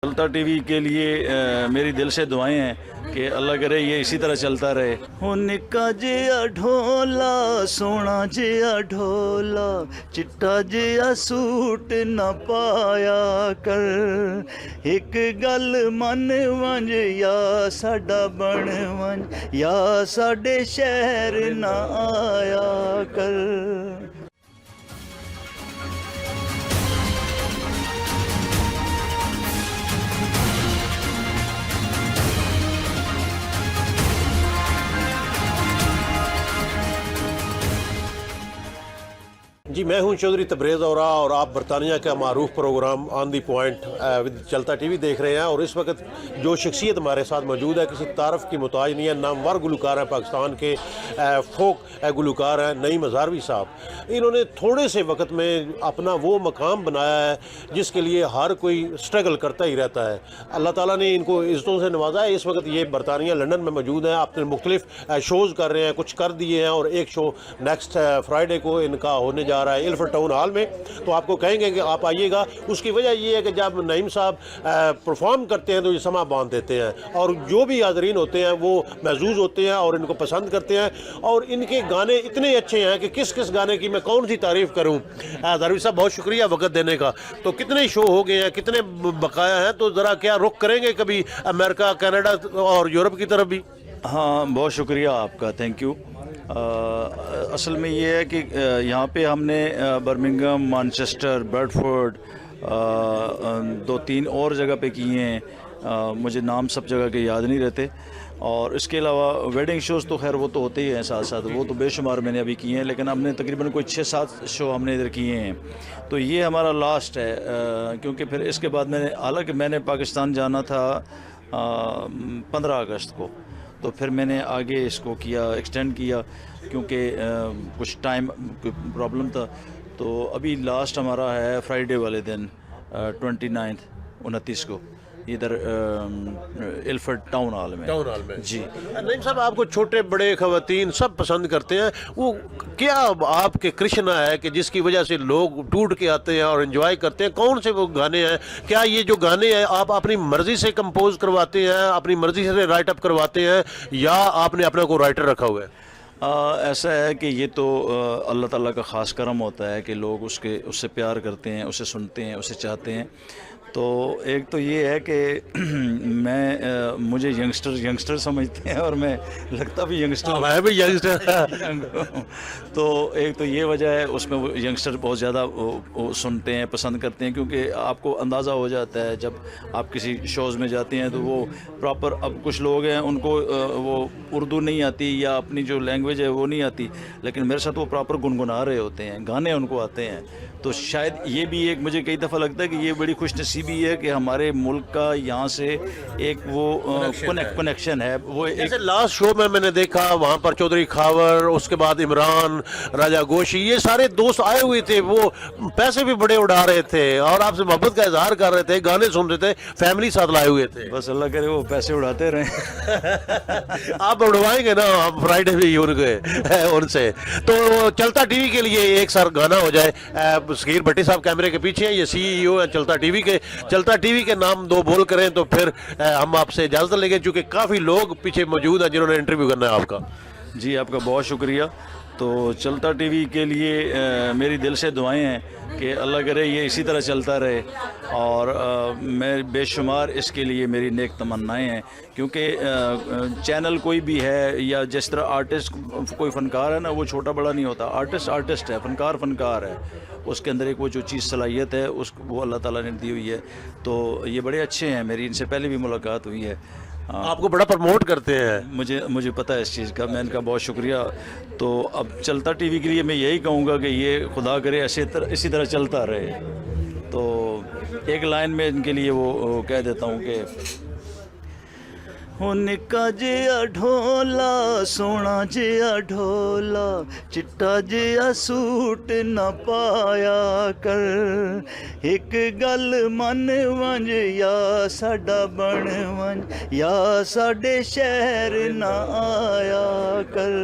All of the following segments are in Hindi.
चलता टीवी के लिए मेरी दिल से दुआएं हैं कि अल्लाह करे ये इसी तरह चलता रहे। हो निक्का जिहा ढोला सोना जिहा ढोला चिट्टा जिहा सूट न पाया कर, एक गल मन वंज या साडा बन वंज या साडे शहर न आया कर। जी, मैं हूं चौधरी तबरेज़ औरा और आप बरतानिया का मारूफ programme on the point with चलता टीवी देख रहे हैं। और इस वक्त जो शख्सियत हमारे साथ मौजूद है किसी तारफ़ की मुताज नहीं है, नामवर गुलकार हैं, पाकिस्तान के फोक गुलकार हैं नईम हज़ारवी साहब। इन्होंने थोड़े से वक्त में अपना वो मकाम बनाया है जिसके लिए हर कोई स्ट्रगल करता ही रहता है। अल्लाह ताला ने इनको इज़्ज़तों से नवाजा है। इस वक्त ये बरतानिया लंदन में मौजूद हैं, अपने मुख्तलिफ शोज़ कर रहे हैं, कुछ कर दिए हैं और एक शो नेक्स्ट फ्राइडे को इनका होने जा रहा है इल्फर्ट टाउन हॉल में। तो आपको कहेंगे कि आप आइएगा। उसकी वजह ये है कि जब नईम साहब परफॉर्म करते हैं तो ये समा बांध देते हैं और जो भी हाज़रीन होते हैं वो महजूज होते हैं और इनको पसंद करते हैं। और इनके गाने इतने अच्छे हैं कि किस किस गाने की मैं कौन सी तारीफ़ करूँ। हज़ारवी साहब बहुत शुक्रिया वक्त देने का। तो कितने शो हो गए हैं, कितने बकाया हैं, तो ज़रा क्या रुख करेंगे कभी अमेरिका, कनाडा और यूरोप की तरफ भी? हाँ, बहुत शुक्रिया आपका, थैंक यू। असल में ये है कि यहाँ पे हमने बर्मिंघम, मैनचेस्टर, ब्रेडफोर्ड, 2-3 और जगह पे किए हैं। मुझे नाम सब जगह के याद नहीं रहते। और इसके अलावा वेडिंग शोज़ तो खैर वो तो होते ही हैं साथ साथ, वो तो बेशुमार मैंने अभी किए हैं। लेकिन हमने तकरीबन कोई 6-7 शो हमने इधर किए हैं। तो ये हमारा लास्ट है, क्योंकि फिर इसके बाद हालांकि मैंने पाकिस्तान जाना था 15 अगस्त को, तो फिर मैंने आगे इसको किया, एक्सटेंड किया, क्योंकि कुछ टाइम प्रॉब्लम था। तो अभी लास्ट हमारा है फ्राइडे वाले दिन 29 को इधर इल्फर्ट टाउन हॉल में। जी नईम साहब, आपको छोटे बड़े खवातीन सब पसंद करते हैं। वो क्या आपके कृष्णा है कि जिसकी वजह से लोग टूट के आते हैं और एंजॉय करते हैं? कौन से वो गाने हैं? क्या ये जो गाने हैं आप अपनी मर्ज़ी से कंपोज करवाते हैं, अपनी मर्ज़ी से राइट अप करवाते हैं, या आपने अपना को राइटर रखा हुआ है? ऐसा है कि ये तो अल्लाह ताला का ख़ास करम होता है कि लोग उससे प्यार करते हैं, उसे सुनते हैं, उसे चाहते हैं। तो एक तो ये है कि मुझे यंगस्टर समझते हैं और मैं लगता भी यंगस्टर, मैं भी यंगस्टर। तो एक तो ये वजह है, उसमें वो यंगस्टर बहुत ज़्यादा वो सुनते हैं, पसंद करते हैं, क्योंकि आपको अंदाज़ा हो जाता है जब आप किसी शोज़ में जाते हैं तो वो प्रॉपर, अब कुछ लोग हैं उनको वो उर्दू नहीं आती या अपनी जो लैंग्वेज है वो नहीं आती, लेकिन मेरे साथ वो प्रॉपर गुनगुना रहे होते हैं, गाने उनको आते हैं। तो शायद ये भी एक, मुझे कई दफ़ा लगता है कि ये बड़ी खुशनसीबी है कि हमारे मुल्क का यहाँ से एक वो कनेक्शन है। वो जैसे लास्ट शो में मैंने देखा वहाँ पर चौधरी खावर, उसके बाद इमरान, राजा गोशी, ये सारे दोस्त आए हुए थे। वो पैसे भी बड़े उड़ा रहे थे और आपसे मोहब्बत का इजहार कर रहे थे, गाने सुन रहे थे, फैमिली साथ लाए हुए थे। बस अल्लाह करे वो पैसे उड़ाते रहे। आप उड़वाएंगे ना आप फ्राइडे भी उनसे। तो चलता टीवी के लिए एक सार गाना हो जाए। सगीर भट्टी साहब कैमरे के पीछे हैं, ये CEO हैं चलता टीवी के। चलता टीवी के नाम 2 बोल करें तो फिर हम आपसे इजाज़त लेंगे, चूँकि काफ़ी लोग पीछे मौजूद हैं जिन्होंने इंटरव्यू करना है आपका। जी, आपका बहुत शुक्रिया। तो चलता टीवी के लिए मेरी दिल से दुआएं हैं कि अल्लाह करे ये इसी तरह चलता रहे। और मैं बेशुमार इसके लिए मेरी नेक तमन्नाएं हैं, क्योंकि चैनल कोई भी है या जिस तरह आर्टिस्ट, कोई फ़नकार है ना, वो छोटा बड़ा नहीं होता। आर्टिस्ट है, फ़नकार है, उसके अंदर एक वो जो चीज़ सलाहियत है वो अल्लाह ताला ने दी हुई है। तो ये बड़े अच्छे हैं, मेरी इनसे पहले भी मुलाकात हुई है। आपको बड़ा प्रमोट करते हैं। मुझे पता है इस चीज़ का, मैं इनका बहुत शुक्रिया। तो अब चलता टीवी के लिए मैं यही कहूँगा कि ये खुदा करे इसी तरह चलता रहे। तो एक लाइन में इनके लिए वो कह देता हूँ कि हो निक्का जिहा ढोला सोना जिहा ढोला चिट्टा जिहा सूट न पाया कर, एक गल मन वंज या साडा बन वंज या साडे शहर न आया कर।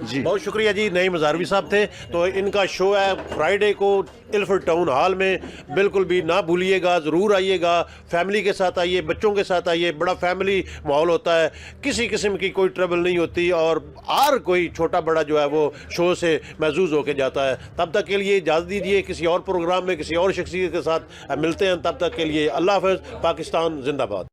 जी। बहुत शुक्रिया जी। नईम हज़ारवी साहब थे। तो इनका शो है फ्राइडे को इल्फर्ड टाउन हॉल में, बिल्कुल भी ना भूलिएगा, ज़रूर आइएगा, फैमिली के साथ आइए, बच्चों के साथ आइए, बड़ा फैमिली माहौल होता है, किसी किस्म की कोई ट्रबल नहीं होती और हर कोई छोटा बड़ा जो है वो शो से महजूज होकर जाता है। तब तक के लिए इजाज़त दीजिए, किसी और प्रोग्राम में किसी और शख्सियत के साथ मिलते हैं। तब तक के लिए अल्लाह हाफ़िज़। पाकिस्तान जिंदाबाद।